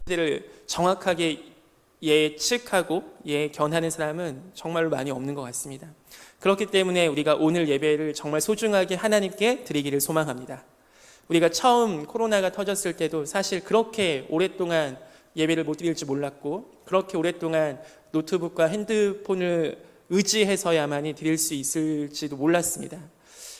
시대를 정확하게 예측하고 예견하는 사람은 정말로 많이 없는 것 같습니다. 그렇기 때문에 우리가 오늘 예배를 정말 소중하게 하나님께 드리기를 소망합니다. 우리가 처음 코로나가 터졌을 때도 사실 그렇게 오랫동안 예배를 못 드릴 줄 몰랐고, 그렇게 오랫동안 노트북과 핸드폰을 의지해서야만이 드릴 수 있을지도 몰랐습니다.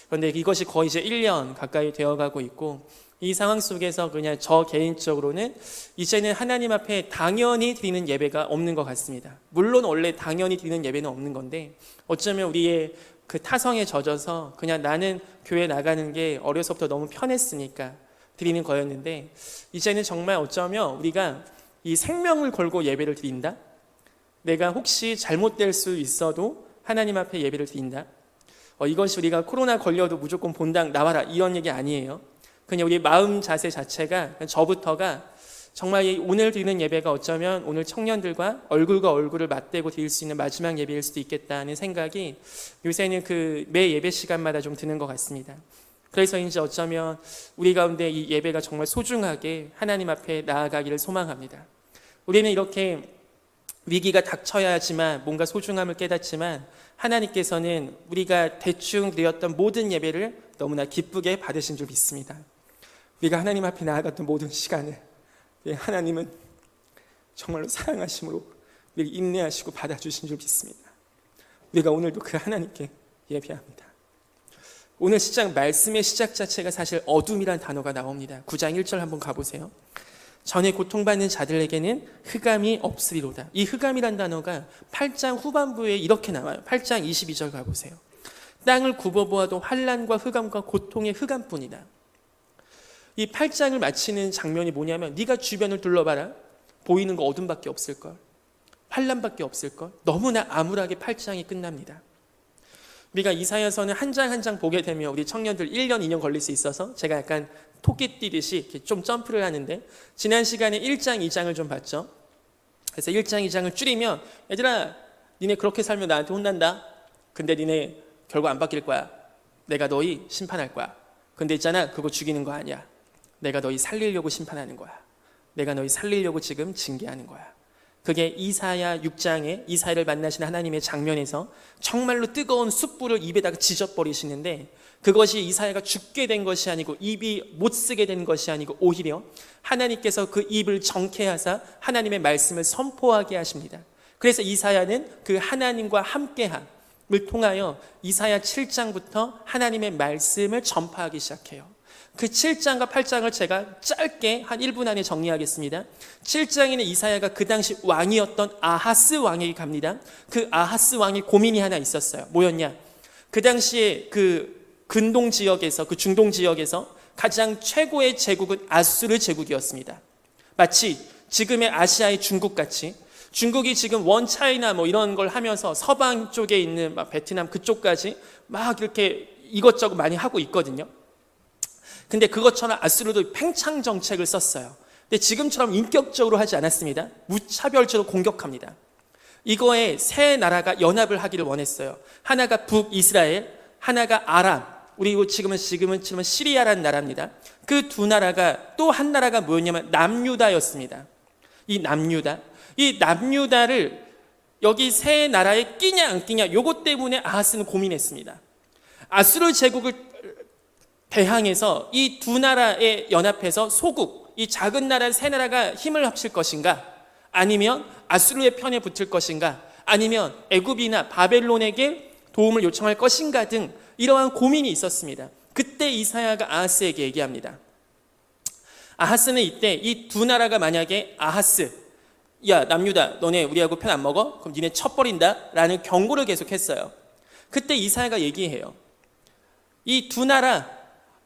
그런데 이것이 거의 이제 1년 가까이 되어가고 있고, 이 상황 속에서 그냥 저 개인적으로는 이제는 하나님 앞에 당연히 드리는 예배가 없는 것 같습니다. 물론 원래 당연히 드리는 예배는 없는 건데, 어쩌면 우리의 그 타성에 젖어서 그냥 나는 교회 나가는 게 어려서부터 너무 편했으니까 드리는 거였는데, 이제는 정말 어쩌면 우리가 이 생명을 걸고 예배를 드린다? 내가 혹시 잘못될 수 있어도 하나님 앞에 예배를 드린다? 이것이 우리가 코로나 걸려도 무조건 본당 나와라 이런 얘기 아니에요. 그냥 우리 마음 자세 자체가, 저부터가 정말 오늘 드리는 예배가 어쩌면 오늘 청년들과 얼굴과 얼굴을 맞대고 드릴 수 있는 마지막 예배일 수도 있겠다는 생각이 요새는 그 매 예배 시간마다 좀 드는 것 같습니다. 그래서 이제 어쩌면 우리 가운데 이 예배가 정말 소중하게 하나님 앞에 나아가기를 소망합니다. 우리는 이렇게 위기가 닥쳐야지만 뭔가 소중함을 깨닫지만, 하나님께서는 우리가 대충 드렸던 모든 예배를 너무나 기쁘게 받으신 줄 믿습니다. 우리가 하나님 앞에 나아갔던 모든 시간을 하나님은 정말로 사랑하심으로 우리를 인내하시고 받아주신 줄 믿습니다. 우리가 오늘도 그 하나님께 예배합니다. 오늘 시작 말씀의 시작 자체가 사실 어둠이란 단어가 나옵니다. 9장 1절 한번 가보세요. 전에 고통받는 자들에게는 흑암이 없으리로다. 이 흑암이란 단어가 8장 후반부에 이렇게 나와요. 8장 22절 가보세요. 땅을 굽어보아도 환난과 흑암과 고통의 흑암뿐이다. 이 8장을 마치는 장면이 뭐냐면, 네가 주변을 둘러봐라. 보이는 거 어둠밖에 없을걸. 환난밖에 없을걸. 너무나 암울하게 8장이 끝납니다. 우리가 이사야서는 한 장 한 장 보게 되면 우리 청년들 1년 2년 걸릴 수 있어서 제가 약간 토끼 뛰듯이 이렇게 좀 점프를 하는데, 지난 시간에 1장 2장을 좀 봤죠. 그래서 1장 2장을 줄이면, 얘들아 니네 그렇게 살면 나한테 혼난다. 근데 니네 결국 안 바뀔 거야. 내가 너희 심판할 거야. 근데 있잖아, 그거 죽이는 거 아니야. 내가 너희 살리려고 심판하는 거야. 내가 너희 살리려고 지금 징계하는 거야. 그게 이사야 6장에 이사야를 만나신 하나님의 장면에서 정말로 뜨거운 숯불을 입에다가 지져버리시는데, 그것이 이사야가 죽게 된 것이 아니고 입이 못 쓰게 된 것이 아니고 오히려 하나님께서 그 입을 정케하사 하나님의 말씀을 선포하게 하십니다. 그래서 이사야는 그 하나님과 함께함을 통하여 이사야 7장부터 하나님의 말씀을 전파하기 시작해요. 그 7장과 8장을 제가 짧게 한 1분 안에 정리하겠습니다. 7장에는 이사야가 그 당시 왕이었던 아하스 왕에게 갑니다. 그 아하스 왕의 고민이 하나 있었어요. 뭐였냐? 그 당시에 그 근동 지역에서, 그 중동 지역에서 가장 최고의 제국은 아수르 제국이었습니다. 마치 지금의 아시아의 중국같이, 중국이 지금 원 차이나 뭐 이런 걸 하면서 서방 쪽에 있는 막 베트남 그쪽까지 막 이렇게 이것저것 많이 하고 있거든요. 근데 그것처럼 아수르도 팽창 정책을 썼어요. 근데 지금처럼 인격적으로 하지 않았습니다. 무차별적으로 공격합니다. 이거에 세 나라가 연합을 하기를 원했어요. 하나가 북이스라엘, 하나가 아람, 우리 지금은 시리아라는 나라입니다. 그 두 나라가, 또 한 나라가 뭐였냐면 남유다였습니다. 이 남유다를 여기 세 나라에 끼냐 안 끼냐, 요것 때문에 아하스는 고민했습니다. 아수르 제국을 대항해서 이 두 나라에 연합해서 소국, 이 작은 나라 세 나라가 힘을 합칠 것인가, 아니면 아수르의 편에 붙을 것인가, 아니면 애굽이나 바벨론에게 도움을 요청할 것인가 등 이러한 고민이 있었습니다. 그때 이사야가 아하스에게 얘기합니다. 아하스는 이때 이 두 나라가 만약에 아하스, 야 남유다 너네 우리하고 편 안 먹어? 그럼 니네 쳐버린다 라는 경고를 계속했어요. 그때 이사야가 얘기해요. 이 두 나라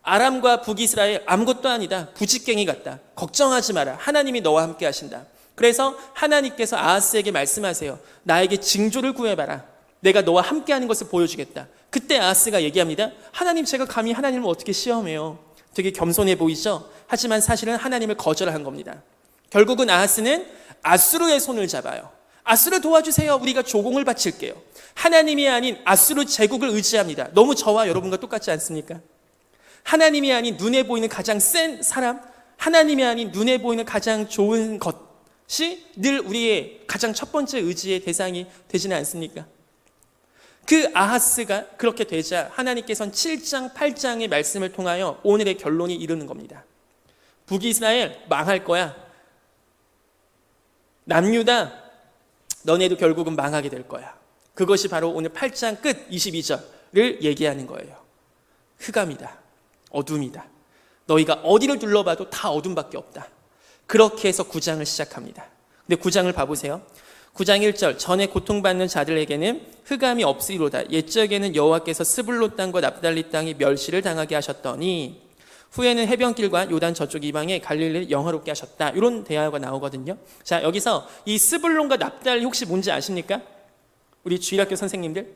아람과 북이스라엘 아무것도 아니다. 부직갱이 같다. 걱정하지 마라. 하나님이 너와 함께 하신다. 그래서 하나님께서 아하스에게 말씀하세요. 나에게 징조를 구해봐라. 내가 너와 함께 하는 것을 보여주겠다. 그때 아하스가 얘기합니다. 하나님, 제가 감히 하나님을 어떻게 시험해요? 되게 겸손해 보이죠? 하지만 사실은 하나님을 거절한 겁니다. 결국은 아하스는 아수르의 손을 잡아요. 아수르 도와주세요. 우리가 조공을 바칠게요. 하나님이 아닌 아수르 제국을 의지합니다. 너무 저와 여러분과 똑같지 않습니까? 하나님이 아닌 눈에 보이는 가장 센 사람, 하나님이 아닌 눈에 보이는 가장 좋은 것, 늘 우리의 가장 첫 번째 의지의 대상이 되지는 않습니까? 그 아하스가 그렇게 되자 하나님께서는 7장, 8장의 말씀을 통하여 오늘의 결론이 이르는 겁니다. 북이스라엘 망할 거야. 남유다 너네도 결국은 망하게 될 거야. 그것이 바로 오늘 8장 끝 22절을 얘기하는 거예요. 흑암이다. 어둠이다. 너희가 어디를 둘러봐도 다 어둠밖에 없다. 그렇게 해서 9장을 시작합니다. 근데 9장을 봐보세요. 9장 1절 전에 고통받는 자들에게는 흑암이 없으리로다. 옛적에는 여호와께서 스불론 땅과 납달리 땅이 멸시를 당하게 하셨더니 후에는 해변길과 요단 저쪽 이방에 갈릴리를 영화롭게 하셨다. 이런 대화가 나오거든요. 자, 여기서 이 스불론과 납달리 혹시 뭔지 아십니까? 우리 주일학교 선생님들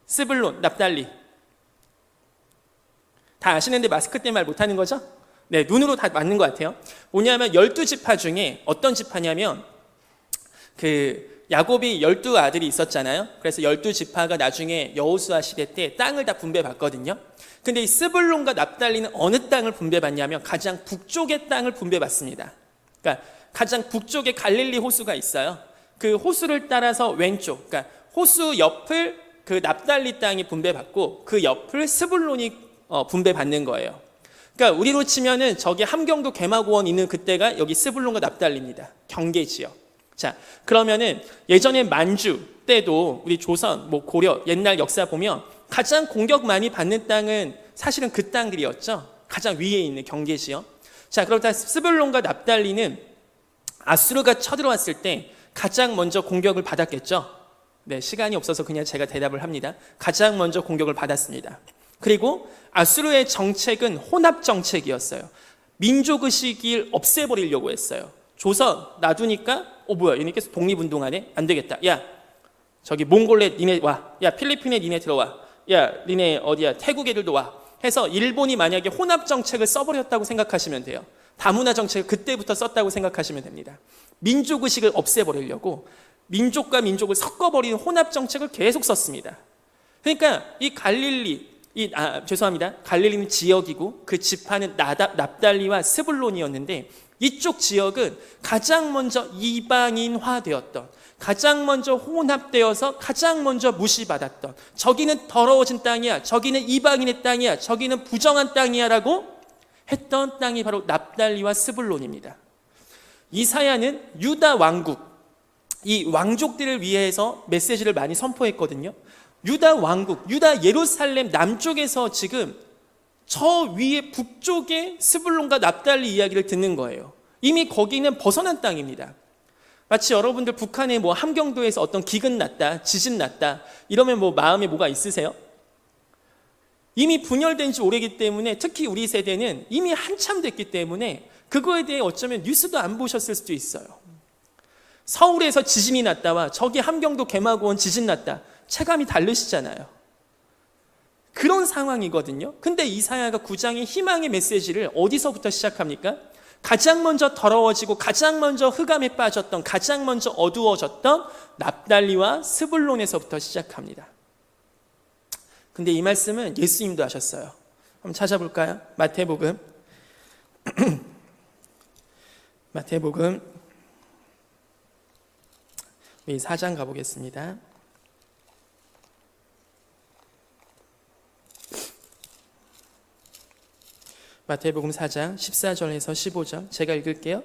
스불론, 납달리 다 아시는데 마스크 때문에 말 못하는 거죠? 네, 눈으로 다 맞는 것 같아요. 뭐냐면 12지파 중에 어떤 지파냐면 야곱이 12아들이 있었잖아요. 그래서 12지파가 나중에 여호수아 시대 때 땅을 다 분배받거든요. 근데 이 스불론과 납달리는 어느 땅을 분배받냐면 가장 북쪽의 땅을 분배받습니다. 그러니까 가장 북쪽에 갈릴리 호수가 있어요. 그 호수를 따라서 왼쪽, 그러니까 호수 옆을 그 납달리 땅이 분배받고 그 옆을 스불론이 분배받는 거예요. 그러니까 우리로 치면은 저기 함경도 개마고원 있는 그때가 여기 스불론과 납달리입니다. 경계 지역. 자, 그러면은 예전에 만주 때도 우리 조선, 고려 옛날 역사 보면 가장 공격 많이 받는 땅은 사실은 그 땅들이었죠. 가장 위에 있는 경계 지역. 자, 그렇다 스불론과 납달리는 아수르가 쳐들어왔을 때 가장 먼저 공격을 받았겠죠. 네, 시간이 없어서 그냥 제가 대답을 합니다. 가장 먼저 공격을 받았습니다. 그리고 아수르의 정책은 혼합 정책이었어요. 민족의식을 없애버리려고 했어요. 조선 놔두니까 뭐야, 얘네 계속 독립운동하네? 안 되겠다. 야, 저기 몽골에 니네 와. 야, 필리핀에 니네 들어와. 야, 니네 어디야, 태국 애들도 와. 해서 일본이 만약에 혼합 정책을 써버렸다고 생각하시면 돼요. 다문화 정책을 그때부터 썼다고 생각하시면 됩니다. 민족의식을 없애버리려고 민족과 민족을 섞어버리는 혼합 정책을 계속 썼습니다. 그러니까 이 갈릴리, 갈릴리는 지역이고 그 지파는 납달리와 스불론이었는데 이쪽 지역은 가장 먼저 이방인화되었던, 가장 먼저 혼합되어서 가장 먼저 무시받았던, 저기는 더러워진 땅이야, 저기는 이방인의 땅이야, 저기는 부정한 땅이야 라고 했던 땅이 바로 납달리와 스불론입니다. 이사야는 유다 왕국, 이 왕족들을 위해서 메시지를 많이 선포했거든요. 유다 왕국, 유다 예루살렘 남쪽에서 지금 저 위에 북쪽에 스불론과 납달리 이야기를 듣는 거예요. 이미 거기는 벗어난 땅입니다. 마치 여러분들 북한의 함경도에서 어떤 기근 났다, 지진 났다 이러면 마음에 뭐가 있으세요? 이미 분열된 지 오래기 때문에 특히 우리 세대는 이미 한참 됐기 때문에 그거에 대해 어쩌면 뉴스도 안 보셨을 수도 있어요. 서울에서 지진이 났다와 저기 함경도 개마고원 지진 났다, 체감이 다르시잖아요. 그런 상황이거든요. 근데 이사야가 9장의 희망의 메시지를 어디서부터 시작합니까? 가장 먼저 더러워지고 가장 먼저 흑암에 빠졌던, 가장 먼저 어두워졌던 납달리와 스불론에서부터 시작합니다. 근데 이 말씀은 예수님도 하셨어요. 한번 찾아볼까요? 마태복음 우리 4장 가보겠습니다. 마태복음 4장 14절에서 15절 제가 읽을게요.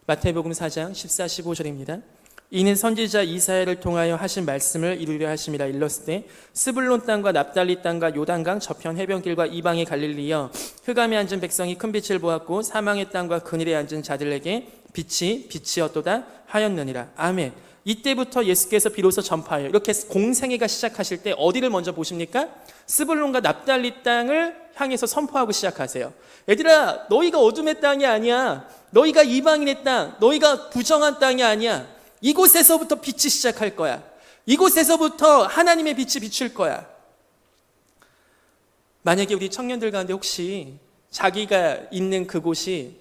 마태복음 4장 14, 15절입니다. 이는 선지자 이사야를 통하여 하신 말씀을 이루려 하심이라. 일렀으되 스불론 땅과 납달리 땅과 요단강 저편 해변길과 이방의 갈릴리여, 흑암에 앉은 백성이 큰 빛을 보았고 사망의 땅과 그늘에 앉은 자들에게 빛이었도다 하였느니라. 아멘. 이때부터 예수께서 비로소 전파하여, 이렇게 공생애가 시작하실 때 어디를 먼저 보십니까? 스불론과 납달리 땅을 향해서 선포하고 시작하세요. 얘들아, 너희가 어둠의 땅이 아니야. 너희가 이방인의 땅, 너희가 부정한 땅이 아니야. 이곳에서부터 빛이 시작할 거야. 이곳에서부터 하나님의 빛이 비출 거야. 만약에 우리 청년들 가운데 혹시 자기가 있는 그곳이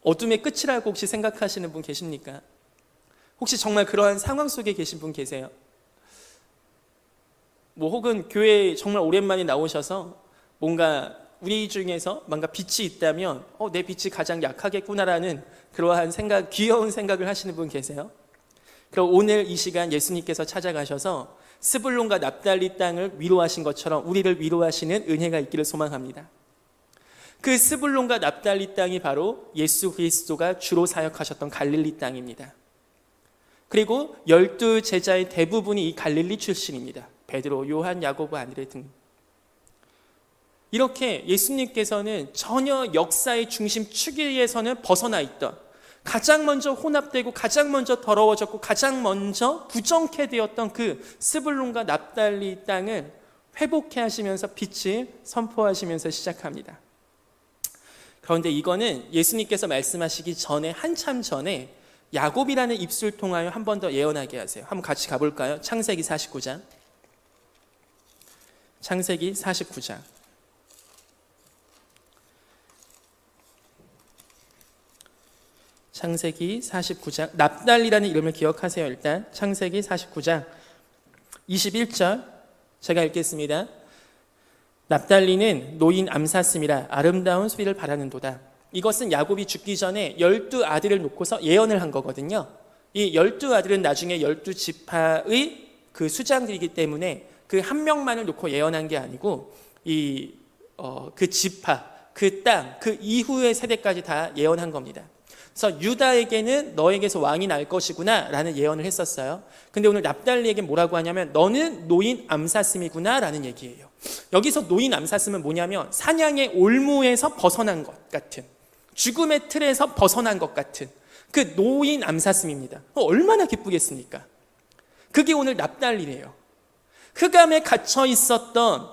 어둠의 끝이라고 혹시 생각하시는 분 계십니까? 혹시 정말 그러한 상황 속에 계신 분 계세요? 혹은 교회에 정말 오랜만에 나오셔서 뭔가 우리 중에서 뭔가 빛이 있다면 내 빛이 가장 약하겠구나라는 그러한 생각, 귀여운 생각을 하시는 분 계세요? 그럼 오늘 이 시간 예수님께서 찾아가셔서 스불론과 납달리 땅을 위로하신 것처럼 우리를 위로하시는 은혜가 있기를 소망합니다. 그 스불론과 납달리 땅이 바로 예수 그리스도가 주로 사역하셨던 갈릴리 땅입니다. 그리고 12 제자의 대부분이 이 갈릴리 출신입니다. 베드로, 요한, 야고보, 안드레 등. 이렇게 예수님께서는 전혀 역사의 중심 축에서는 벗어나 있던, 가장 먼저 혼합되고 가장 먼저 더러워졌고 가장 먼저 부정케 되었던 그 스불론과 납달리 땅을 회복해 하시면서 빛을 선포하시면서 시작합니다. 그런데 이거는 예수님께서 말씀하시기 전에 한참 전에 야곱이라는 입술 통하여 한 번 더 예언하게 하세요. 한번 같이 가볼까요? 창세기 49장. 창세기 49장. 창세기 49장. 납달리라는 이름을 기억하세요. 일단 창세기 49장 21절 제가 읽겠습니다. 납달리는 노인 암사슴이라 아름다운 수리를 바라는도다. 이것은 야곱이 죽기 전에 12 아들을 놓고서 예언을 한 거거든요. 이 12 아들은 나중에 12지파의 그 수장들이기 때문에 그 한 명만을 놓고 예언한 게 아니고 그 지파, 그 땅, 그 이후의 세대까지 다 예언한 겁니다. 그래서 유다에게는 너에게서 왕이 날 것이구나 라는 예언을 했었어요. 근데 오늘 납달리에게 뭐라고 하냐면 너는 노인 암사슴이구나 라는 얘기예요. 여기서 노인 암사슴은 뭐냐면 사냥의 올무에서 벗어난 것 같은, 죽음의 틀에서 벗어난 것 같은 그 노인 암사슴입니다. 얼마나 기쁘겠습니까? 그게 오늘 납달리래요. 흑암에 갇혀 있었던,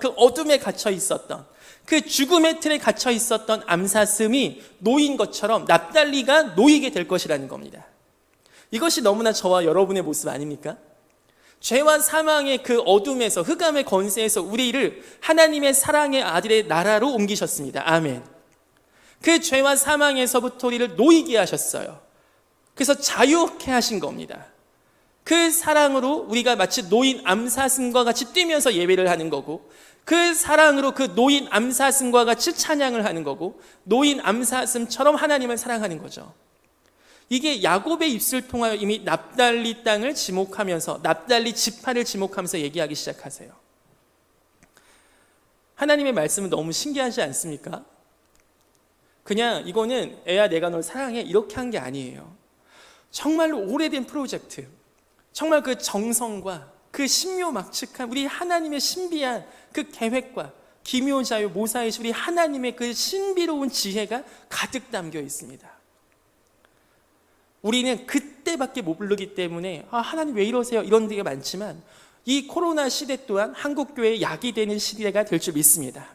그 어둠에 갇혀 있었던, 그 죽음의 틀에 갇혀 있었던 암사슴이 놓인 것처럼 납달리가 놓이게 될 것이라는 겁니다. 이것이 너무나 저와 여러분의 모습 아닙니까? 죄와 사망의 그 어둠에서, 흑암의 권세에서 우리를 하나님의 사랑의 아들의 나라로 옮기셨습니다. 아멘. 그 죄와 사망에서부터 우리를 놓이게 하셨어요. 그래서 자유케 하신 겁니다. 그 사랑으로 우리가 마치 노인 암사슴과 같이 뛰면서 예배를 하는 거고, 그 사랑으로 그 노인 암사슴과 같이 찬양을 하는 거고, 노인 암사슴처럼 하나님을 사랑하는 거죠. 이게 야곱의 입술 통하여 이미 납달리 땅을 지목하면서, 납달리 지파를 지목하면서 얘기하기 시작하세요. 하나님의 말씀은 너무 신기하지 않습니까? 그냥 이거는 애야 내가 널 사랑해 이렇게 한 게 아니에요. 정말로 오래된 프로젝트, 정말 그 정성과 그 신묘막측한 우리 하나님의 신비한 그 계획과 기묘자요 모사이신 우리 하나님의 그 신비로운 지혜가 가득 담겨 있습니다. 우리는 그때밖에 못 부르기 때문에 하나님 왜 이러세요? 이런 데가 많지만 이 코로나 시대 또한 한국교회의 약이 되는 시대가 될 줄 믿습니다.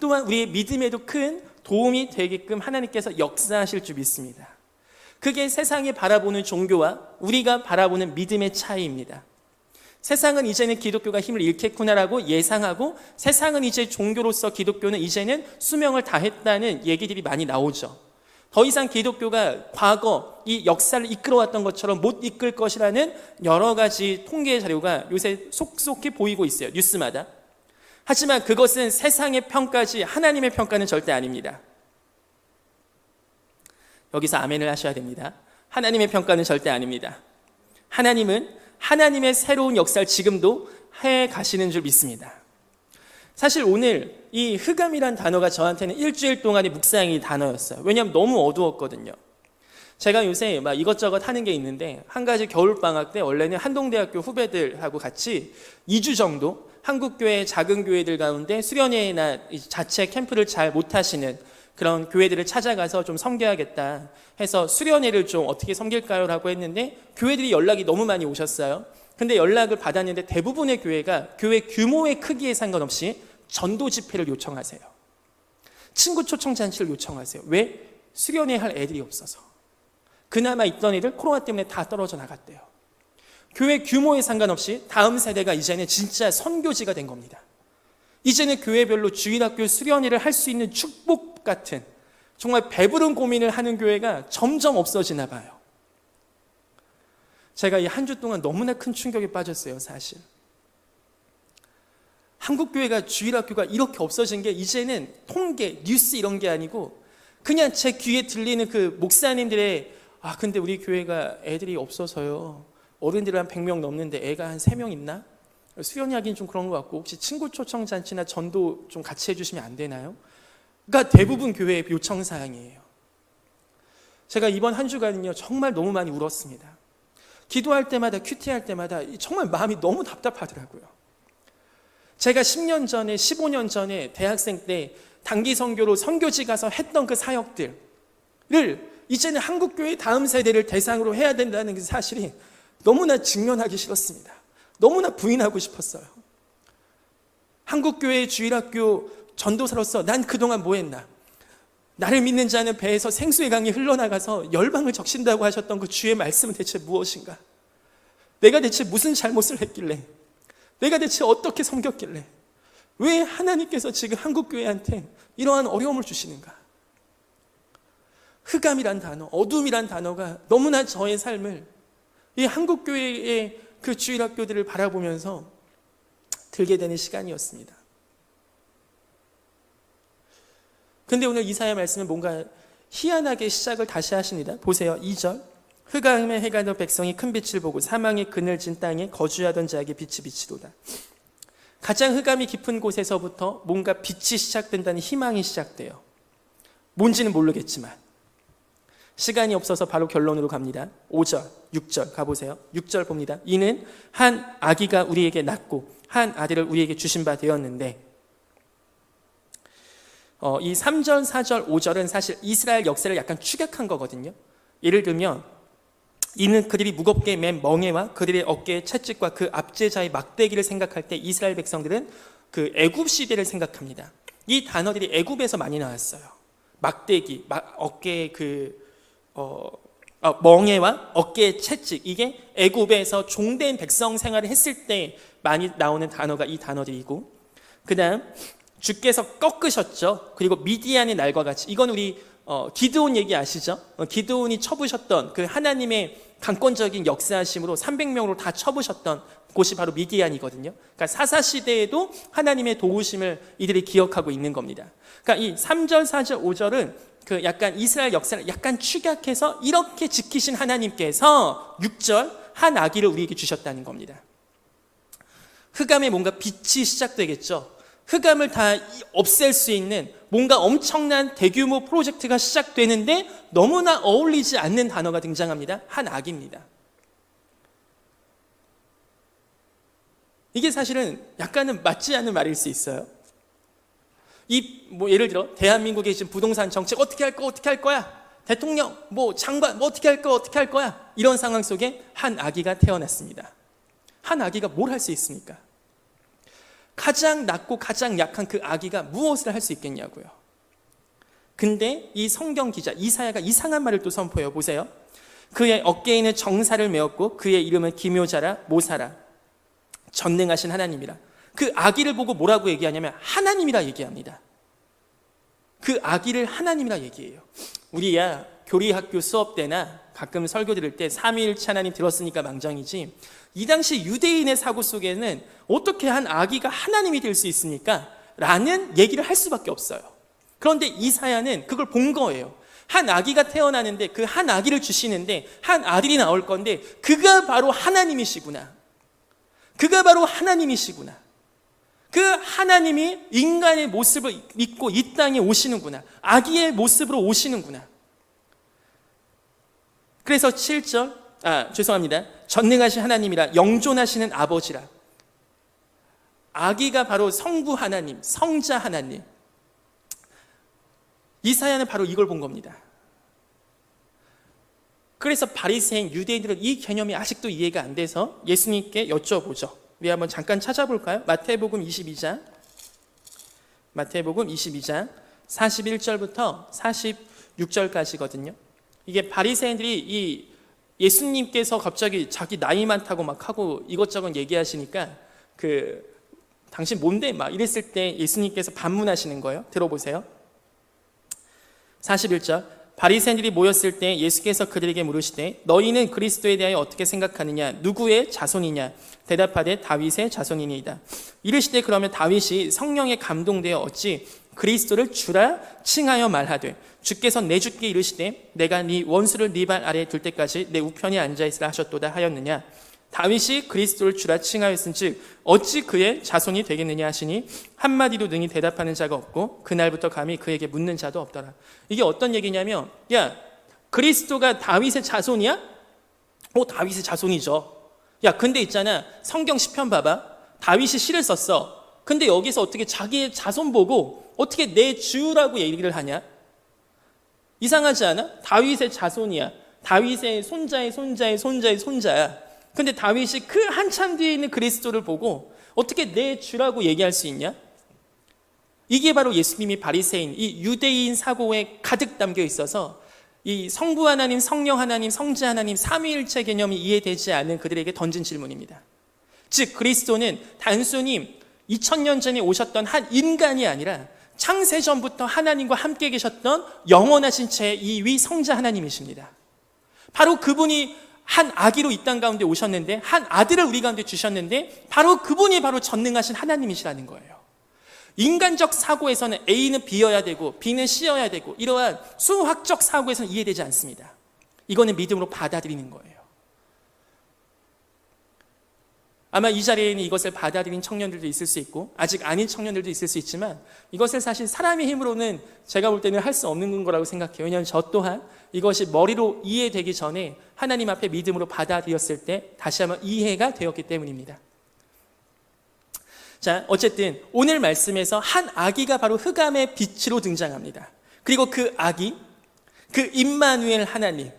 또한 우리의 믿음에도 큰 도움이 되게끔 하나님께서 역사하실 줄 믿습니다. 그게 세상이 바라보는 종교와 우리가 바라보는 믿음의 차이입니다. 세상은 이제는 기독교가 힘을 잃겠구나라고 예상하고, 세상은 이제 종교로서 기독교는 이제는 수명을 다했다는 얘기들이 많이 나오죠. 더 이상 기독교가 과거 이 역사를 이끌어왔던 것처럼 못 이끌 것이라는 여러 가지 통계 자료가 요새 속속히 보이고 있어요. 뉴스마다. 하지만 그것은 세상의 평가지 하나님의 평가는 절대 아닙니다. 여기서 아멘을 하셔야 됩니다. 하나님의 평가는 절대 아닙니다. 하나님은 하나님의 새로운 역사를 지금도 해 가시는 줄 믿습니다. 사실 오늘 이 흑암이란 단어가 저한테는 일주일 동안의 묵상의 단어였어요. 왜냐하면 너무 어두웠거든요. 제가 요새 막 이것저것 하는 게 있는데, 한 가지 겨울방학 때 원래는 한동대학교 후배들하고 같이 2주 정도 한국교회 작은 교회들 가운데 수련회나 자체 캠프를 잘 못하시는 그런 교회들을 찾아가서 좀 섬겨야겠다 해서 수련회를 좀 어떻게 섬길까요? 라고 했는데 교회들이 연락이 너무 많이 오셨어요. 근데 연락을 받았는데 대부분의 교회가 교회 규모의 크기에 상관없이 전도 집회를 요청하세요. 친구 초청 잔치를 요청하세요. 왜? 수련회 할 애들이 없어서. 그나마 있던 애들 코로나 때문에 다 떨어져 나갔대요. 교회 규모에 상관없이 다음 세대가 이제는 진짜 선교지가 된 겁니다. 이제는 교회별로 주일학교 수련회를 할 수 있는 축복 같은, 정말 배부른 고민을 하는 교회가 점점 없어지나 봐요. 제가 이 한 주 동안 너무나 큰 충격에 빠졌어요, 사실. 한국교회가 주일학교가 이렇게 없어진 게 이제는 통계, 뉴스 이런 게 아니고 그냥 제 귀에 들리는 그 목사님들의 근데 우리 교회가 애들이 없어서요. 어른들이 한 100명 넘는데 애가 한 3명 있나? 수련하기는 좀 그런 것 같고 혹시 친구 초청 잔치나 전도 좀 같이 해주시면 안 되나요? 그러니까 대부분 교회의 요청 사항이에요. 제가 이번 한 주간은요 정말 너무 많이 울었습니다. 기도할 때마다 큐티할 때마다 정말 마음이 너무 답답하더라고요. 제가 10년 전에 15년 전에 대학생 때 단기 선교로 선교지 가서 했던 그 사역들을 이제는 한국교회 다음 세대를 대상으로 해야 된다는 그 사실이 너무나 직면하기 싫었습니다. 너무나 부인하고 싶었어요. 한국교회의 주일학교 전도사로서 난 그동안 뭐 했나? 나를 믿는 자는 배에서 생수의 강이 흘러나가서 열방을 적신다고 하셨던 그 주의 말씀은 대체 무엇인가? 내가 대체 무슨 잘못을 했길래? 내가 대체 어떻게 섬겼길래? 왜 하나님께서 지금 한국교회한테 이러한 어려움을 주시는가? 흑암이란 단어, 어둠이란 단어가 너무나 저의 삶을 이 한국교회의 그 주일학교들을 바라보면서 들게 되는 시간이었습니다. 근데 오늘 이사야 말씀은 뭔가 희한하게 시작을 다시 하십니다. 보세요. 2절. 흑암에 해가 더 백성이 큰 빛을 보고 사망의 그늘진 땅에 거주하던 자에게 빛이 비치도다. 가장 흑암이 깊은 곳에서부터 뭔가 빛이 시작된다는 희망이 시작돼요. 뭔지는 모르겠지만 시간이 없어서 바로 결론으로 갑니다. 5절, 6절 가보세요. 6절 봅니다. 이는 한 아기가 우리에게 낳고 한 아들을 우리에게 주신 바 되었는데 이 3절, 4절, 5절은 사실 이스라엘 역사를 약간 축약한 거거든요. 예를 들면 이는 그들이 무겁게 맨 멍에와 그들의 어깨의 채찍과 그 압제자의 막대기를 생각할 때 이스라엘 백성들은 그 애굽 시대를 생각합니다. 이 단어들이 애굽에서 많이 나왔어요. 막대기, 어깨의 멍에와 어깨의 채찍, 이게 애굽에서 종된 백성 생활을 했을 때 많이 나오는 단어가 이 단어들이고, 그 다음 주께서 꺾으셨죠. 그리고 미디안의 날과 같이, 이건 우리 기드온 얘기 아시죠? 기드온이 쳐부셨던 그 하나님의 강권적인 역사하심으로 300명으로 다 쳐부셨던 곳이 바로 미디안이거든요. 그러니까 사사시대에도 하나님의 도우심을 이들이 기억하고 있는 겁니다. 그러니까 이 3절, 4절, 5절은 그 약간 이스라엘 역사를 약간 축약해서 이렇게 지키신 하나님께서 6절 한 아기를 우리에게 주셨다는 겁니다. 흑암에 뭔가 빛이 시작되겠죠. 흑암을 다 없앨 수 있는 뭔가 엄청난 대규모 프로젝트가 시작되는데 너무나 어울리지 않는 단어가 등장합니다. 한 아기입니다. 이게 사실은 약간은 맞지 않는 말일 수 있어요. 예를 들어 대한민국의 지금 부동산 정책 어떻게 할 거야? 대통령, 장관, 어떻게 할 거야? 이런 상황 속에 한 아기가 태어났습니다. 한 아기가 뭘 할 수 있습니까? 가장 낮고 가장 약한 그 아기가 무엇을 할 수 있겠냐고요. 근데 이 성경 기자 이사야가 이상한 말을 또 선포해요. 보세요. 그의 어깨에는 정사를 메었고 그의 이름은 기묘자라 모사라 전능하신 하나님이라. 그 아기를 보고 뭐라고 얘기하냐면 하나님이라 얘기합니다. 그 아기를 하나님이라 얘기해요. 우리야 교리학교 수업 때나 가끔 설교 들을 때 삼위일체 하나님 들었으니까 망정이지, 이 당시 유대인의 사고 속에는 어떻게 한 아기가 하나님이 될 수 있습니까? 라는 얘기를 할 수밖에 없어요. 그런데 이사야는 그걸 본 거예요. 한 아기가 태어나는데 그 한 아기를 주시는데 한 아들이 나올 건데 그가 바로 하나님이시구나. 그가 바로 하나님이시구나. 그 하나님이 인간의 모습을 입고 이 땅에 오시는구나. 아기의 모습으로 오시는구나. 그래서 7절, 죄송합니다. 전능하신 하나님이라 영존하시는 아버지라. 아기가 바로 성부 하나님, 성자 하나님. 이사야는 바로 이걸 본 겁니다. 그래서 바리새인 유대인들은 이 개념이 아직도 이해가 안 돼서 예수님께 여쭤보죠. 우리 한번 잠깐 찾아볼까요? 마태복음 22장 41절부터 46절까지거든요. 이게 바리새인들이 이 예수님께서 갑자기 자기 나이 많다고 막 하고 이것저것 얘기하시니까 당신 뭔데? 막 이랬을 때 예수님께서 반문하시는 거예요. 들어보세요. 41절. 바리새인들이 모였을 때 예수께서 그들에게 물으시되 너희는 그리스도에 대하여 어떻게 생각하느냐? 누구의 자손이냐? 대답하되 다윗의 자손이니이다. 이르시되 그러면 다윗이 성령에 감동되어 어찌 그리스도를 주라 칭하여 말하되 주께서 내 주께 이르시되 내가 네 원수를 네 발 아래에 둘 때까지 내 우편에 앉아있으라 하셨도다 하였느냐? 다윗이 그리스도를 주라 칭하였은즉 어찌 그의 자손이 되겠느냐 하시니 한마디도 능히 대답하는 자가 없고 그날부터 감히 그에게 묻는 자도 없더라. 이게 어떤 얘기냐면, 야, 그리스도가 다윗의 자손이야? 다윗의 자손이죠. 야, 근데 있잖아, 성경 시편 봐봐. 다윗이 시를 썼어. 근데 여기서 어떻게 자기의 자손 보고 어떻게 내 주라고 얘기를 하냐? 이상하지 않아? 다윗의 자손이야. 다윗의 손자의 손자의 손자의 손자야. 근데 다윗이 그 한참 뒤에 있는 그리스도를 보고 어떻게 내 주라고 얘기할 수 있냐? 이게 바로 예수님이 바리새인, 이 유대인 사고에 가득 담겨 있어서 이 성부 하나님, 성령 하나님, 성자 하나님, 삼위일체 개념이 이해되지 않은 그들에게 던진 질문입니다. 즉 그리스도는 단순히 2000년 전에 오셨던 한 인간이 아니라 창세전부터 하나님과 함께 계셨던 영원하신 제2위 성자 하나님이십니다. 바로 그분이 한 아기로 이 땅 가운데 오셨는데, 한 아들을 우리 가운데 주셨는데, 바로 그분이 바로 전능하신 하나님이시라는 거예요. 인간적 사고에서는 A는 B여야 되고 B는 C여야 되고 이러한 수학적 사고에서는 이해되지 않습니다. 이거는 믿음으로 받아들이는 거예요. 아마 이 자리에는 이것을 받아들인 청년들도 있을 수 있고 아직 아닌 청년들도 있을 수 있지만 이것을 사실 사람의 힘으로는 제가 볼 때는 할 수 없는 거라고 생각해요. 왜냐하면 저 또한 이것이 머리로 이해되기 전에 하나님 앞에 믿음으로 받아들였을 때 다시 한번 이해가 되었기 때문입니다. 자, 어쨌든 오늘 말씀에서 한 아기가 바로 흑암의 빛으로 등장합니다. 그리고 그 아기, 그 임마누엘 하나님,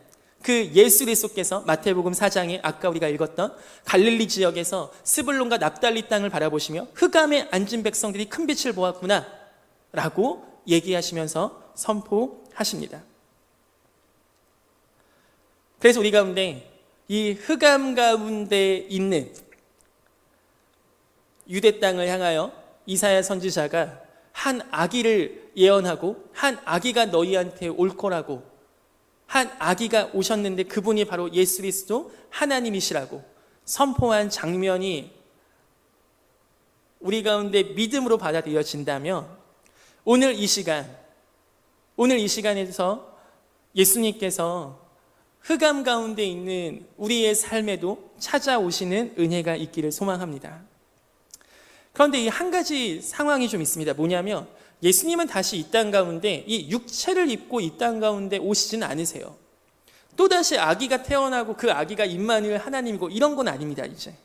그 예수 그리스도께서 마태복음 4장에 아까 우리가 읽었던 갈릴리 지역에서 스불론과 납달리 땅을 바라보시며 흑암에 앉은 백성들이 큰 빛을 보았구나 라고 얘기하시면서 선포하십니다. 그래서 우리 가운데 이 흑암 가운데 있는 유대 땅을 향하여 이사야 선지자가 한 아기를 예언하고 한 아기가 너희한테 올 거라고, 한 아기가 오셨는데 그분이 바로 예수 그리스도 하나님이시라고 선포한 장면이 우리 가운데 믿음으로 받아들여진다면 오늘 이 시간에서 예수님께서 흑암 가운데 있는 우리의 삶에도 찾아오시는 은혜가 있기를 소망합니다. 그런데 이 한 가지 상황이 좀 있습니다. 뭐냐면 예수님은 다시 이 땅 가운데 이 육체를 입고 이 땅 가운데 오시지는 않으세요. 또다시 아기가 태어나고 그 아기가 임마누엘 하나님이고 이런 건 아닙니다. 이제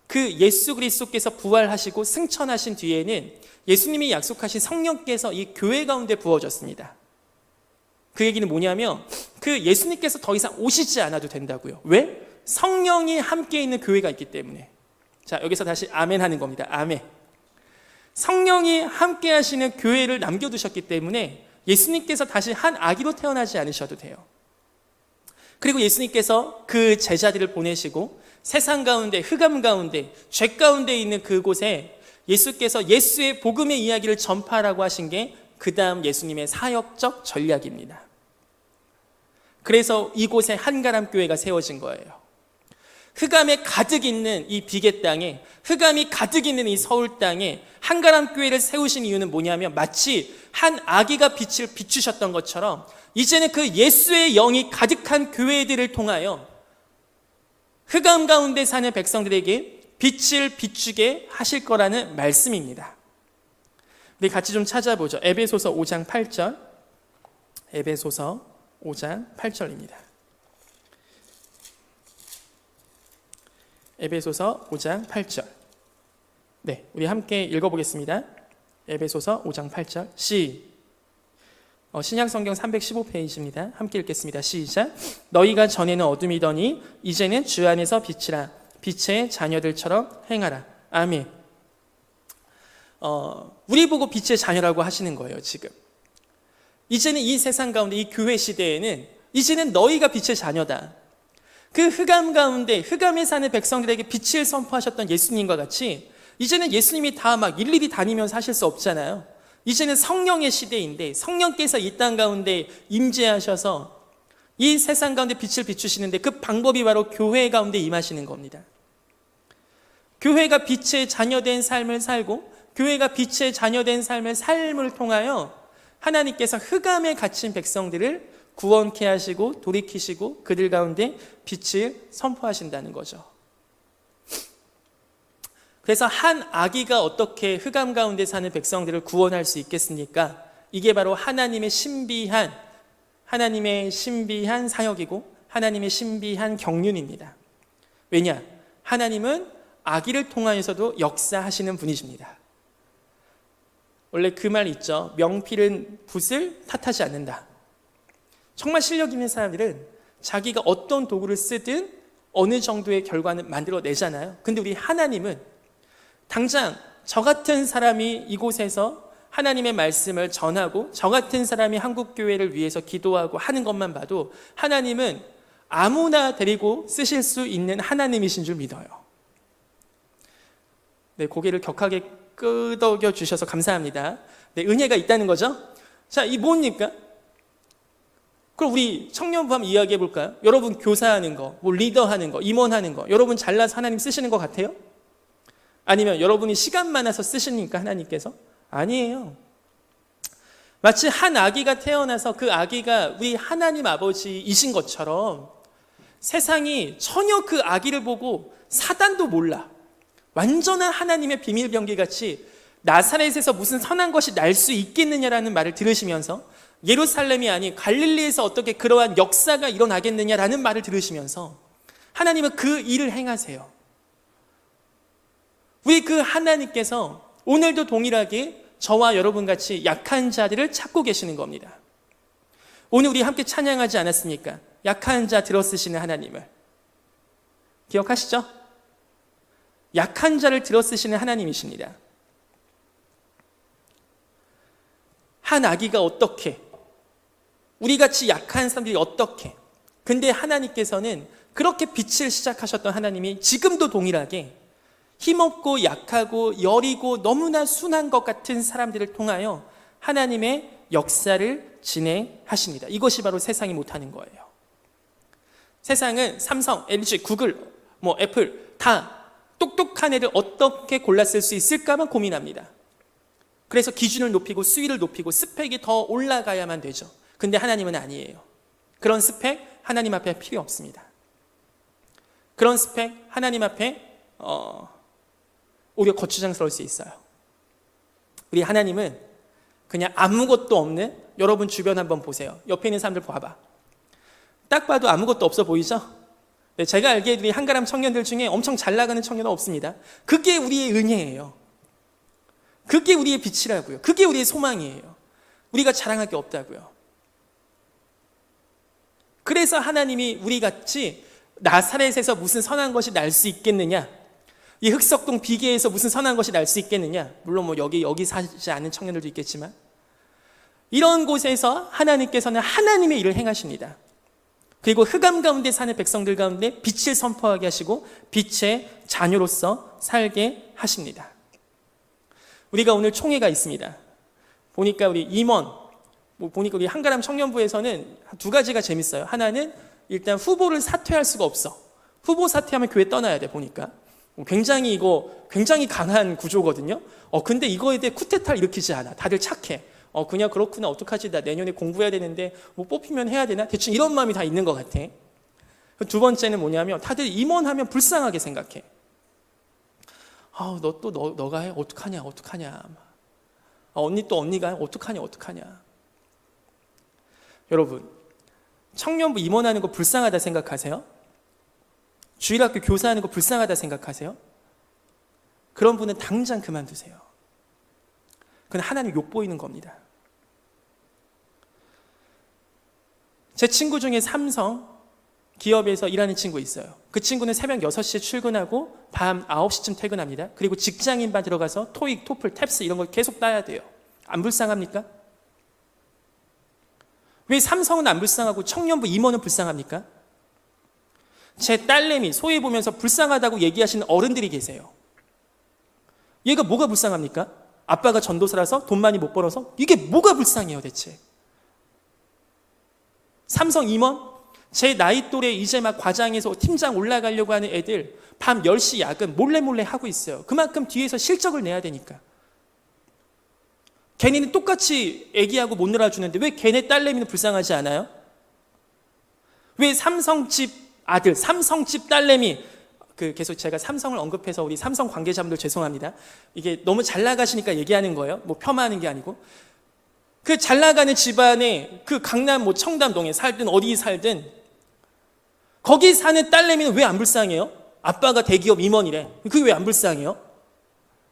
그 예수 그리스도께서 부활하시고 승천하신 뒤에는 예수님이 약속하신 성령께서 이 교회 가운데 부어졌습니다. 그 얘기는 뭐냐면 그 예수님께서 더 이상 오시지 않아도 된다고요. 왜? 성령이 함께 있는 교회가 있기 때문에. 자, 여기서 다시 아멘 하는 겁니다. 아멘. 성령이 함께 하시는 교회를 남겨두셨기 때문에 예수님께서 다시 한 아기로 태어나지 않으셔도 돼요. 그리고 예수님께서 그 제자들을 보내시고 세상 가운데, 흑암 가운데, 죄 가운데 있는 그곳에 예수께서 예수의 복음의 이야기를 전파하라고 하신 게 그 다음 예수님의 사역적 전략입니다. 그래서 이곳에 한가람 교회가 세워진 거예요. 흑암에 가득 있는 이 비계 땅에, 흑암이 가득 있는 이 서울 땅에 한가람 교회를 세우신 이유는 뭐냐면 마치 한 아기가 빛을 비추셨던 것처럼 이제는 그 예수의 영이 가득한 교회들을 통하여 흑암 가운데 사는 백성들에게 빛을 비추게 하실 거라는 말씀입니다. 우리 같이 좀 찾아보죠. 에베소서 5장 8절. 에베소서 5장 8절입니다. 에베소서 5장 8절. 네, 우리 함께 읽어보겠습니다. 에베소서 5장 8절. 신약성경 315페이지입니다. 함께 읽겠습니다. 시작. 너희가 전에는 어둠이더니 이제는 주 안에서 빛이라. 빛의 자녀들처럼 행하라. 아멘. 우리 보고 빛의 자녀라고 하시는 거예요. 지금 이제는 이 세상 가운데 이 교회 시대에는 이제는 너희가 빛의 자녀다. 그 흑암 가운데 흑암에 사는 백성들에게 빛을 선포하셨던 예수님과 같이 이제는 예수님이 다 막 일일이 다니면서 하실 수 없잖아요. 이제는 성령의 시대인데 성령께서 이 땅 가운데 임재하셔서 이 세상 가운데 빛을 비추시는데 그 방법이 바로 교회 가운데 임하시는 겁니다. 교회가 빛의 자녀된 삶을 살고 교회가 빛의 자녀된 삶을 통하여 하나님께서 흑암에 갇힌 백성들을 구원케 하시고 돌이키시고 그들 가운데 빛을 선포하신다는 거죠. 그래서 한 아기가 어떻게 흑암 가운데 사는 백성들을 구원할 수 있겠습니까? 이게 바로 하나님의 신비한 사역이고 하나님의 신비한 경륜입니다. 왜냐? 하나님은 아기를 통하여서도 역사하시는 분이십니다. 원래 그 말 있죠. 명필은 붓을 탓하지 않는다. 정말 실력 있는 사람들은 자기가 어떤 도구를 쓰든 어느 정도의 결과는 만들어내잖아요. 근데 우리 하나님은 당장 저 같은 사람이 이곳에서 하나님의 말씀을 전하고 저 같은 사람이 한국교회를 위해서 기도하고 하는 것만 봐도 하나님은 아무나 데리고 쓰실 수 있는 하나님이신 줄 믿어요. 네, 고개를 격하게 끄덕여 주셔서 감사합니다. 네, 은혜가 있다는 거죠. 자, 이 뭡니까? 그럼 우리 청년부 한번 이야기해 볼까요? 여러분 교사하는 거, 뭐 리더하는 거, 임원하는 거, 여러분 잘나서 하나님 쓰시는 것 같아요? 아니면 여러분이 시간 많아서 쓰시니까 하나님께서? 아니에요. 마치 한 아기가 태어나서 그 아기가 우리 하나님 아버지이신 것처럼 세상이 전혀 그 아기를 보고 사단도 몰라. 완전한 하나님의 비밀병기 같이 나사렛에서 무슨 선한 것이 날 수 있겠느냐라는 말을 들으시면서 예루살렘이 아닌 갈릴리에서 어떻게 그러한 역사가 일어나겠느냐라는 말을 들으시면서 하나님은 그 일을 행하세요. 우리 그 하나님께서 오늘도 동일하게 저와 여러분같이 약한 자들을 찾고 계시는 겁니다. 오늘 우리 함께 찬양하지 않았습니까? 약한 자 들어쓰시는 하나님을. 기억하시죠? 약한 자를 들어쓰시는 하나님이십니다. 한 아기가 어떻게, 우리같이 약한 사람들이 어떻게, 근데 하나님께서는 그렇게 빛을 시작하셨던 하나님이 지금도 동일하게 힘없고 약하고 여리고 너무나 순한 것 같은 사람들을 통하여 하나님의 역사를 진행하십니다. 이것이 바로 세상이 못하는 거예요. 세상은 삼성, LG, 구글, 애플 다 똑똑한 애를 어떻게 골랐을 수 있을까만 고민합니다. 그래서 기준을 높이고 수위를 높이고 스펙이 더 올라가야만 되죠. 근데 하나님은 아니에요. 그런 스펙 하나님 앞에 필요 없습니다. 그런 스펙 하나님 앞에 오히려 거추장스러울 수 있어요. 우리 하나님은 그냥 아무것도 없는, 여러분 주변 한번 보세요. 옆에 있는 사람들 봐봐. 딱 봐도 아무것도 없어 보이죠? 네, 제가 알기에 우리 한가람 청년들 중에 엄청 잘 나가는 청년은 없습니다. 그게 우리의 은혜예요. 그게 우리의 빛이라고요. 그게 우리의 소망이에요. 우리가 자랑할 게 없다고요. 그래서 하나님이 우리같이 나사렛에서 무슨 선한 것이 날 수 있겠느냐, 이 흑석동 비계에서 무슨 선한 것이 날 수 있겠느냐, 물론 여기 사지 않은 청년들도 있겠지만 이런 곳에서 하나님께서는 하나님의 일을 행하십니다. 그리고 흑암 가운데 사는 백성들 가운데 빛을 선포하게 하시고 빛의 자녀로서 살게 하십니다. 우리가 오늘 총회가 있습니다. 보니까 우리 임원, 보니까 우리 한가람 청년부에서는 두 가지가 재밌어요. 하나는 일단 후보를 사퇴할 수가 없어. 후보 사퇴하면 교회 떠나야 돼. 보니까 굉장히 강한 구조거든요. 근데 이거에 대해 쿠데타를 일으키지 않아. 다들 착해. 그냥 그렇구나, 어떡하지, 나 내년에 공부해야 되는데 뽑히면 해야 되나, 대충 이런 마음이 다 있는 것 같아. 두 번째는 뭐냐면 다들 임원하면 불쌍하게 생각해. 너가 해? 어떡하냐. 언니가 해? 어떡하냐. 여러분, 청년부 임원하는 거 불쌍하다 생각하세요? 주일학교 교사하는 거 불쌍하다 생각하세요? 그런 분은 당장 그만두세요. 그건 하나님 욕보이는 겁니다. 제 친구 중에 삼성 기업에서 일하는 친구 있어요. 그 친구는 새벽 6시에 출근하고 밤 9시쯤 퇴근합니다. 그리고 직장인반 들어가서 토익, 토플, 탭스 이런 걸 계속 따야 돼요. 안 불쌍합니까? 왜 삼성은 안 불쌍하고 청년부 임원은 불쌍합니까? 제 딸내미 소위 보면서 불쌍하다고 얘기하시는 어른들이 계세요. 얘가 뭐가 불쌍합니까? 아빠가 전도사라서 돈 많이 못 벌어서? 이게 뭐가 불쌍해요 대체? 삼성 임원? 제 나이 또래 이제 막 과장에서 팀장 올라가려고 하는 애들 밤 10시 야근 몰래 하고 있어요. 그만큼 뒤에서 실적을 내야 되니까. 걔네는 똑같이 애기하고 못 놀아주는데 왜 걔네 딸내미는 불쌍하지 않아요? 왜 삼성집 아들, 삼성집 딸내미, 계속 제가 삼성을 언급해서 우리 삼성 관계자분들 죄송합니다. 이게 너무 잘 나가시니까 얘기하는 거예요. 뭐 폄하하는 게 아니고. 그 잘 나가는 집안에 그 강남 뭐 청담동에 살든 어디 살든 거기 사는 딸내미는 왜 안 불쌍해요? 아빠가 대기업 임원이래. 그게 왜 안 불쌍해요?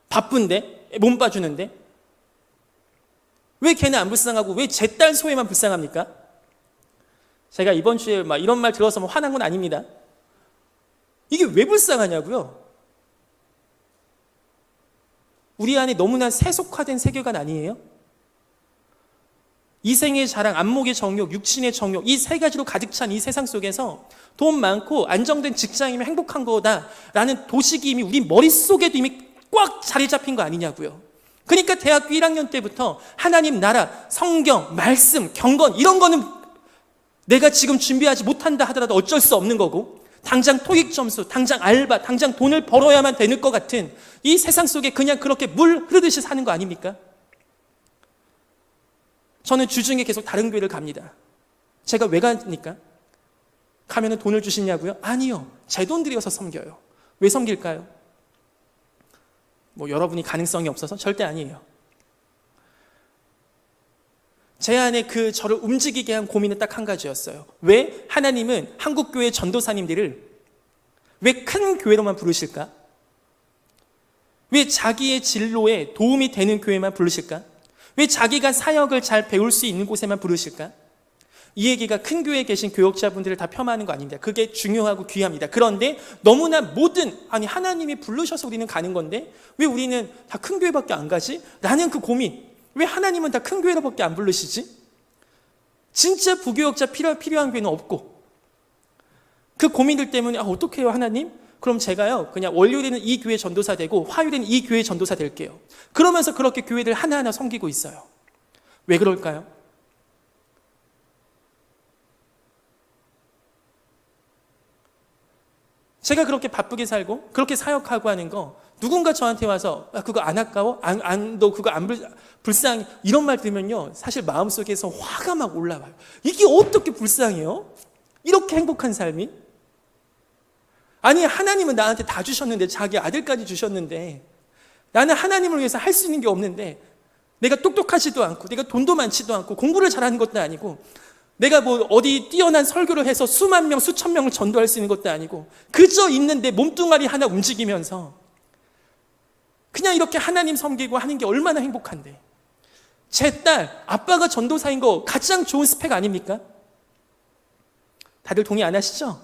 바쁜데? 몸 봐주는데? 왜 걔는 안 불쌍하고 왜 제 딸 소혜만 불쌍합니까? 제가 이번 주에 막 이런 말 들어서 뭐 화난 건 아닙니다. 이게 왜 불쌍하냐고요? 우리 안에 너무나 세속화된 세계관 아니에요? 이생의 자랑, 안목의 정욕, 육신의 정욕, 이 세 가지로 가득 찬 이 세상 속에서 돈 많고 안정된 직장이면 행복한 거다라는 도식이 이미 우리 머릿속에도 이미 꽉 자리 잡힌 거 아니냐고요. 그러니까 대학교 1학년 때부터 하나님 나라, 성경, 말씀, 경건 이런 거는 내가 지금 준비하지 못한다 하더라도 어쩔 수 없는 거고 당장 토익 점수, 당장 알바, 당장 돈을 벌어야만 되는 것 같은 이 세상 속에 그냥 그렇게 물 흐르듯이 사는 거 아닙니까? 저는 주중에 계속 다른 교회를 갑니다. 제가 왜 가니까? 가면은 돈을 주시냐고요? 아니요. 제 돈 들여서 섬겨요. 왜 섬길까요? 뭐 여러분이 가능성이 없어서? 절대 아니에요. 제 안에 그 저를 움직이게 한 고민은 딱 한 가지였어요. 왜 하나님은 한국교회 전도사님들을 왜 큰 교회로만 부르실까? 왜 자기의 진로에 도움이 되는 교회만 부르실까? 왜 자기가 사역을 잘 배울 수 있는 곳에만 부르실까? 이 얘기가 큰 교회에 계신 교역자분들을 다 폄하하는 거 아닙니다. 그게 중요하고 귀합니다. 그런데 너무나 하나님이 부르셔서 우리는 가는 건데 왜 우리는 다 큰 교회밖에 안 가지? 라는 그 고민. 왜 하나님은 다 큰 교회로밖에 안 부르시지? 진짜 부교역자 필요한 교회는 없고 그 고민들 때문에 어떻게 해요 하나님? 그럼 제가요 그냥 월요일에는 이 교회 전도사 되고 화요일에는 이 교회 전도사 될게요. 그러면서 그렇게 교회들 하나하나 섬기고 있어요. 왜 그럴까요? 제가 그렇게 바쁘게 살고 그렇게 사역하고 하는 거 누군가 저한테 와서 그거 안 아까워? 너 그거 안 불쌍해? 이런 말 들으면요 사실 마음속에서 화가 막 올라와요. 이게 어떻게 불쌍해요? 이렇게 행복한 삶이? 아니 하나님은 나한테 다 주셨는데 자기 아들까지 주셨는데 나는 하나님을 위해서 할 수 있는 게 없는데 내가 똑똑하지도 않고 내가 돈도 많지도 않고 공부를 잘하는 것도 아니고 내가 뭐 어디 뛰어난 설교를 해서 수만 명 수천 명을 전도할 수 있는 것도 아니고 그저 있는 내 몸뚱아리 하나 움직이면서 그냥 이렇게 하나님 섬기고 하는 게 얼마나 행복한데 제 딸 아빠가 전도사인 거 가장 좋은 스펙 아닙니까? 다들 동의 안 하시죠?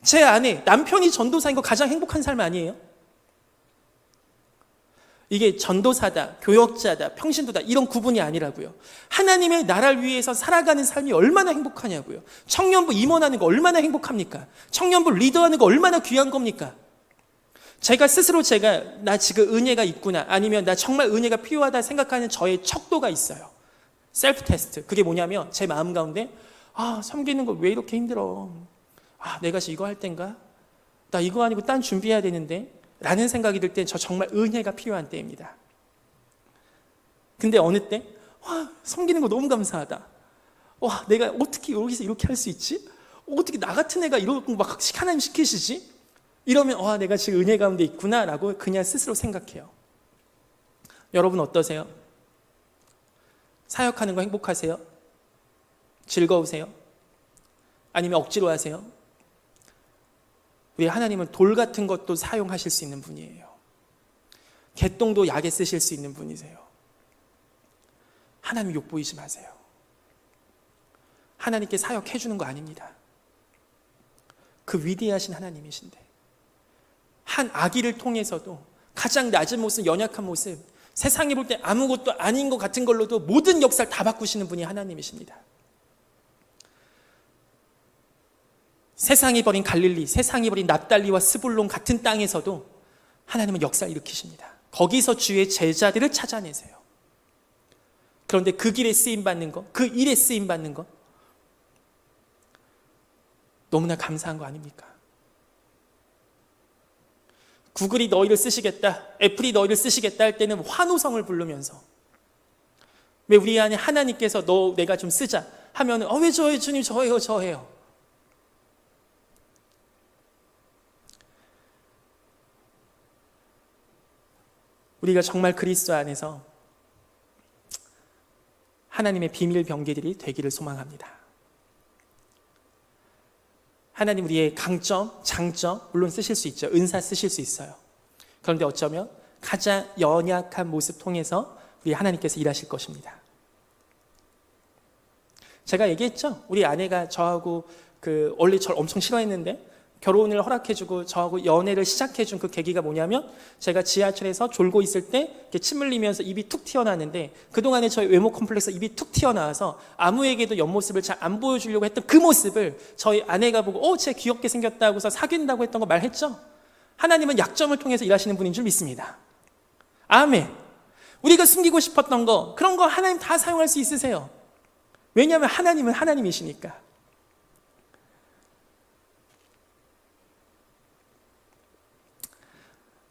제 아내, 남편이 전도사인 거 가장 행복한 삶 아니에요? 이게 전도사다, 교역자다, 평신도다 이런 구분이 아니라고요. 하나님의 나라를 위해서 살아가는 삶이 얼마나 행복하냐고요. 청년부 임원하는 거 얼마나 행복합니까? 청년부 리더하는 거 얼마나 귀한 겁니까? 제가 나 지금 은혜가 있구나 아니면 나 정말 은혜가 필요하다 생각하는 저의 척도가 있어요. 셀프 테스트. 그게 뭐냐면 제 마음 가운데 섬기는 거 왜 이렇게 힘들어? 내가 이거 할 땐가? 나 이거 아니고 딴 준비해야 되는데? 라는 생각이 들 때 저 정말 은혜가 필요한 때입니다. 근데 어느 때? 섬기는 거 너무 감사하다. 내가 어떻게 여기서 이렇게 할 수 있지? 어떻게 나 같은 애가 이런 거 막 하나님 시키시지? 이러면 내가 지금 은혜 가운데 있구나 라고 그냥 스스로 생각해요. 여러분 어떠세요? 사역하는 거 행복하세요? 즐거우세요? 아니면 억지로 하세요? 우리 하나님은 돌 같은 것도 사용하실 수 있는 분이에요. 개똥도 약에 쓰실 수 있는 분이세요. 하나님 욕보이지 마세요. 하나님께 사역해 주는 거 아닙니다. 그 위대하신 하나님이신데 한 아기를 통해서도 가장 낮은 모습, 연약한 모습, 세상이 볼 때 아무것도 아닌 것 같은 걸로도 모든 역사를 다 바꾸시는 분이 하나님이십니다. 세상이 버린 갈릴리, 세상이 버린 납달리와 스불론 같은 땅에서도 하나님은 역사를 일으키십니다. 거기서 주의 제자들을 찾아내세요. 그런데 그 길에 쓰임받는 것, 그 일에 쓰임받는 것 너무나 감사한 거 아닙니까? 구글이 너희를 쓰시겠다, 애플이 너희를 쓰시겠다 할 때는 환호성을 부르면서, 왜 우리 안에 하나님께서 너 내가 좀 쓰자 하면은 왜 저예요 주님, 저예요. 우리가 정말 그리스도 안에서 하나님의 비밀 병기들이 되기를 소망합니다. 하나님 우리의 강점, 장점 물론 쓰실 수 있죠. 은사 쓰실 수 있어요. 그런데 어쩌면 가장 연약한 모습 통해서 우리 하나님께서 일하실 것입니다. 제가 얘기했죠. 우리 아내가 저하고 원래 저를 엄청 싫어했는데 결혼을 허락해주고 저하고 연애를 시작해준 그 계기가 뭐냐면, 제가 지하철에서 졸고 있을 때 이렇게 침 흘리면서 입이 툭 튀어나왔는데 그동안에 저희 외모 컴플렉스 입이 툭 튀어나와서 아무에게도 옆모습을 잘 안 보여주려고 했던 그 모습을 저희 아내가 보고 쟤 귀엽게 생겼다 하고서 사귄다고 했던 거 말했죠. 하나님은 약점을 통해서 일하시는 분인 줄 믿습니다. 아멘. 우리가 숨기고 싶었던 거, 그런 거 하나님 다 사용할 수 있으세요. 왜냐하면 하나님은 하나님이시니까.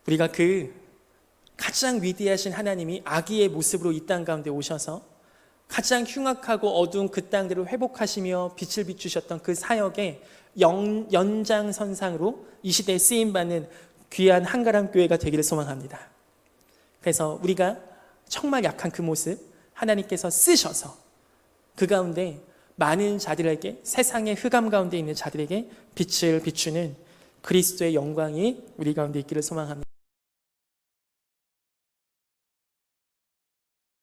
우리가 그 가장 위대하신 하나님이 아기의 모습으로 이 땅 가운데 오셔서 가장 흉악하고 어두운 그 땅들을 회복하시며 빛을 비추셨던 그 사역의 연장선상으로 이 시대에 쓰임받는 귀한 한가람 교회가 되기를 소망합니다. 그래서 우리가 정말 약한 그 모습 하나님께서 쓰셔서 그 가운데 많은 자들에게, 세상의 흑암 가운데 있는 자들에게 빛을 비추는 그리스도의 영광이 우리 가운데 있기를 소망합니다.